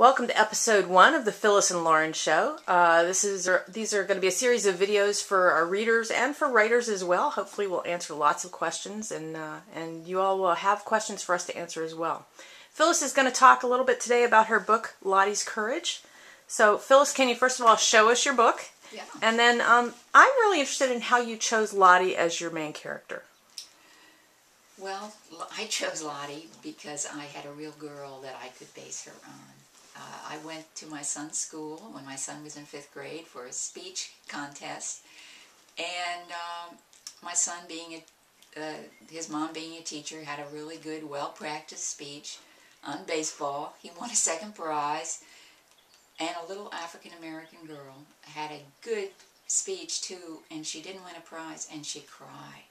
Welcome to episode 1 of the Phyllis and Laurin Show. These are going to be a series of videos for our readers and for writers as well. Hopefully we'll answer lots of questions and you all will have questions for us to answer as well. Phyllis is going to talk a little bit today about her book, Lottie's Courage. So Phyllis, can you first of all show us your book? Yeah. And then I'm really interested in how you chose Lottie as your main character. Well, I chose Lottie because I had a real girl that I could base her on. I went to my son's school when my son was in 5th grade for a speech contest, and my son, his mom being a teacher, had a really good, well-practiced speech on baseball. He won a 2nd prize, and a little African-American girl had a good speech too, and she didn't win a prize, and she cried.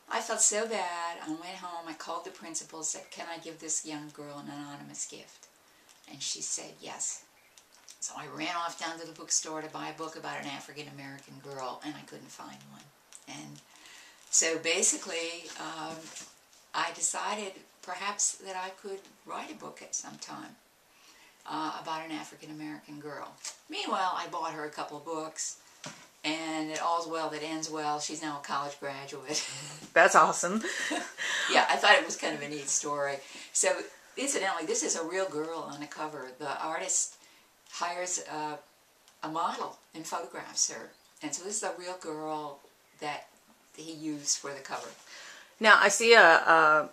I felt so bad. I went home, I called the principal, said, "Can I give this young girl an anonymous gift?" And she said yes. So I ran off down to the bookstore to buy a book about an African-American girl, and I couldn't find one. And so basically, I decided perhaps that I could write a book at some time about an African-American girl. Meanwhile, I bought her a couple of books, and it all's well that ends well. She's now a college graduate. That's awesome. Yeah, I thought it was kind of a neat story. So, incidentally, this is a real girl on the cover. The artist hires a model and photographs her. And so this is a real girl that he used for the cover. Now, I see a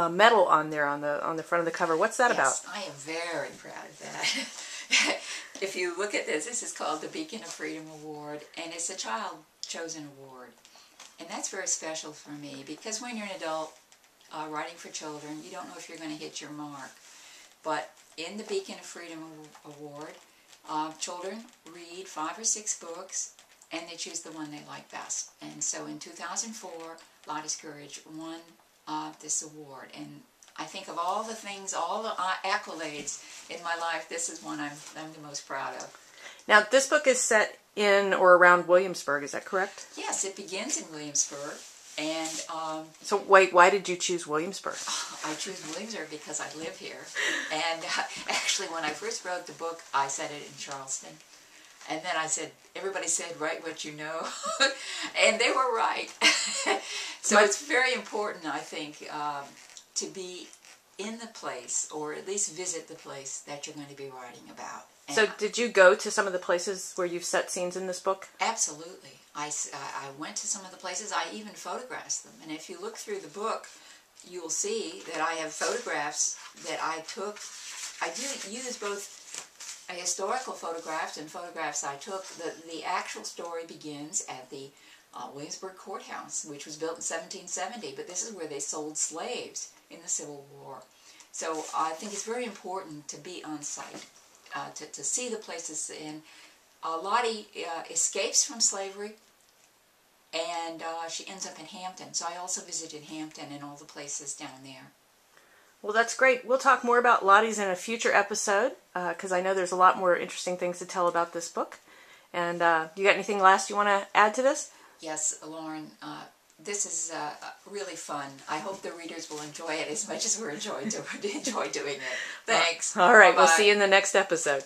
medal on there on the front of the cover. What's that about? I am very proud of that. If you look at this, this is called the Beacon of Freedom Award, and it's a child-chosen award. And that's very special for me, because when you're an adult writing for children, you don't know if you're going to hit your mark. But in the Beacon of Freedom Award, children read 5 or 6 books, and they choose the one they like best. And so in 2004, Lottie's Courage won this award. And I think of all the things, all the accolades in my life, this is one I'm the most proud of. Now, this book is set in or around Williamsburg, is that correct? Yes, it begins in Williamsburg. And so wait, why did you choose Williamsburg? I choose Williamsburg because I live here. And actually, when I first wrote the book, I said it in Charleston. And then I said, everybody said, write what you know. And they were right. So it's very important, I think, to be in the place, or at least visit the place that you're going to be writing about. And so did you go to some of the places where you've set scenes in this book? Absolutely. I went to some of the places. I even photographed them. And if you look through the book, you'll see that I have photographs that I took. I do use both historical photographs and photographs I took. The actual story begins at the Williamsburg Courthouse, which was built in 1770, but this is where they sold slaves in the Civil War. So I think it's very important to be on site, to see the places. And Lottie escapes from slavery, and she ends up in Hampton. So I also visited Hampton and all the places down there. Well, that's great. We'll talk more about Lottie's in a future episode, because I know there's a lot more interesting things to tell about this book. And you got anything last you want to add to this? Yes, Laurin, this is really fun. I hope the readers will enjoy it as much as we're enjoy doing it. Thanks. All right, Bye-bye. We'll see you in the next episode.